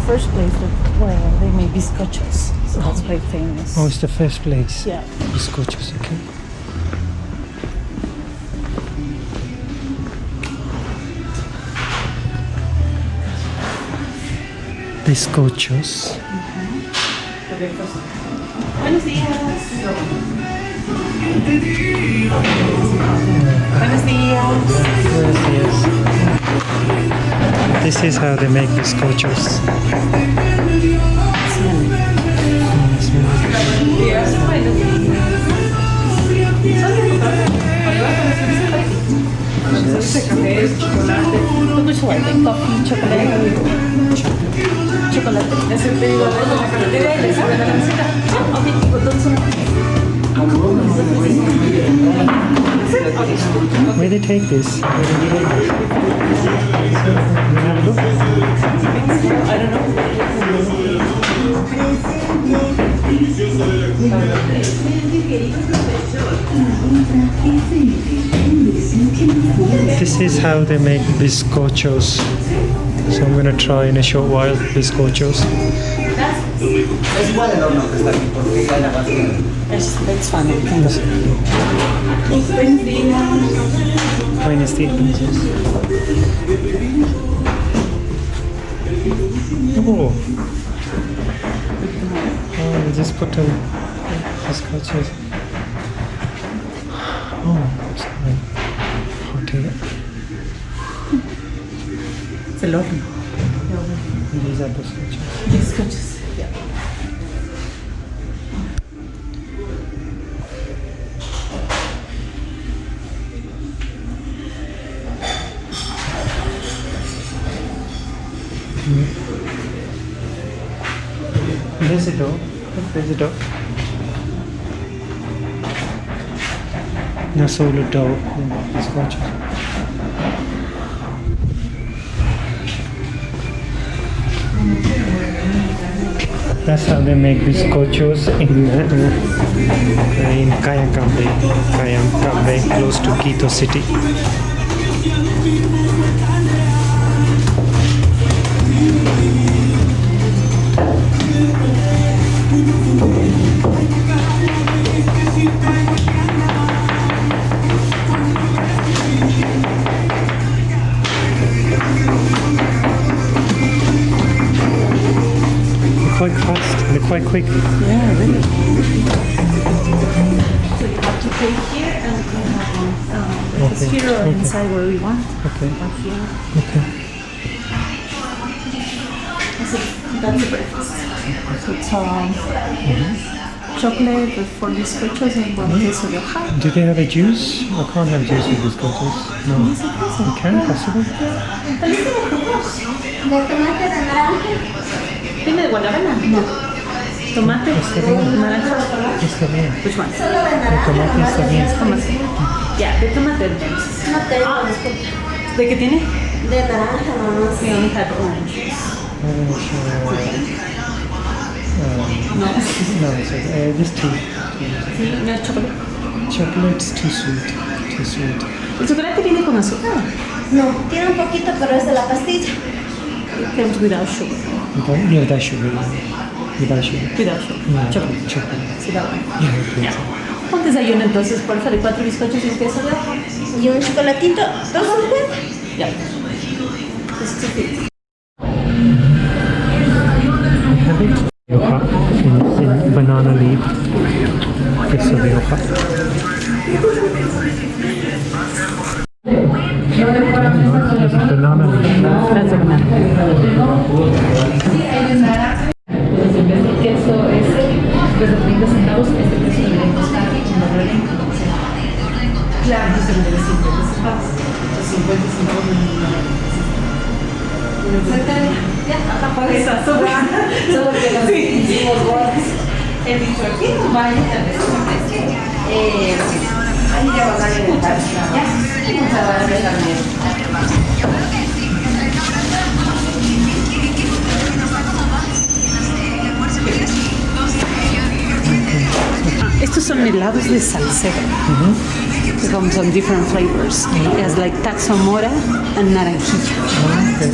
first place where they make bizcochos. So that's quite famous. Oh, it's the first place. Yeah. Bizcochos, okay. Bizcochos. Buenos días. Buenos días. Yes. This is how they make bizcochos. Coffee, chocolate. Chocolate. Es el pedido de la cafetería y les sale la camiseta. Ok, entonces. Where they take this? Have a look. I don't know. This is how they make bizcochos. So I'm gonna try in a short while bizcochos. It's fun. Buenos días. Oh, they just put them bizcochos. Oh, it's nice. Hotel. It's a lot. These are bizcochos. Bizcochos. Yeah. There's a door. There's a door. No solo dough. Bizcochos. That's how they make bizcochos in Cayambe, close to Quito City. Quite fast, they're quite quick. Yeah, really. So you have to pay here and we have it's here or inside where we want. Okay. Or here. Okay. So that's the breakfast. So it's chocolate with 4 bizcochos and 1 queso de hoja. Do they have a juice? I can't have juice with bizcochos. No. You can, possible? ¿De tomate de naranja? ¿Tiene de guanábana? No. ¿Tomate? ¿Naranja? Está bien. Which one? Solo de El naranja. tomate está bien. Tomate. Yeah, de tomate entonces. No tengo, disculpa. ¿De qué tiene? De naranja nomás. We only have orange. No, it's okay. Just tea. Sí, no es chocolate. Chocolate's too sweet. Too sweet. ¿El chocolate viene con azúcar? No, tiene un poquito, pero es de la pastilla. Comes without sugar. Yeah, without sugar. Without sugar. Without sugar. No, Chocolate. chocolate. Sí, da bueno. Yeah, I think so. Un desayuno entonces, porfa, de 4 bizcochos y un queso de hoja. Y un chocolatito, 2.50. Ya. It's too big. Have it. Yoga in banana leaf. Queso de hoja. There's a banana leaf. That's a banana. El queso es de 30 centavos, este queso debería costar $1.20. Claro, yo se lo de 50 centavos. 50 centavos de ya, apaga esa sopa. Solo que nos hicimos gordos. He dicho aquí, vaya, ahí ya va a dar el detalle. Ya, vamos a darle también. Estos son helados de salsero. They come some different flavors. It has like taxamora and naranjilla. Okay.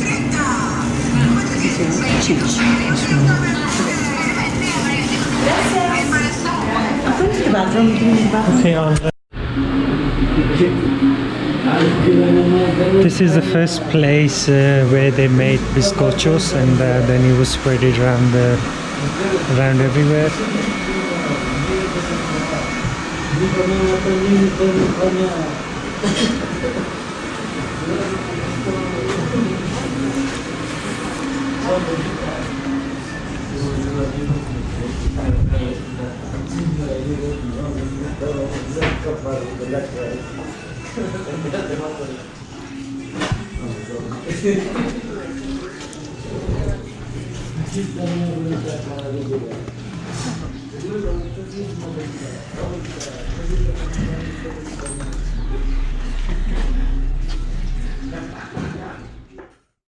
Cheers. Okay, Andre. This is the first place where they made bizcochos, and then it was spread it around everywhere.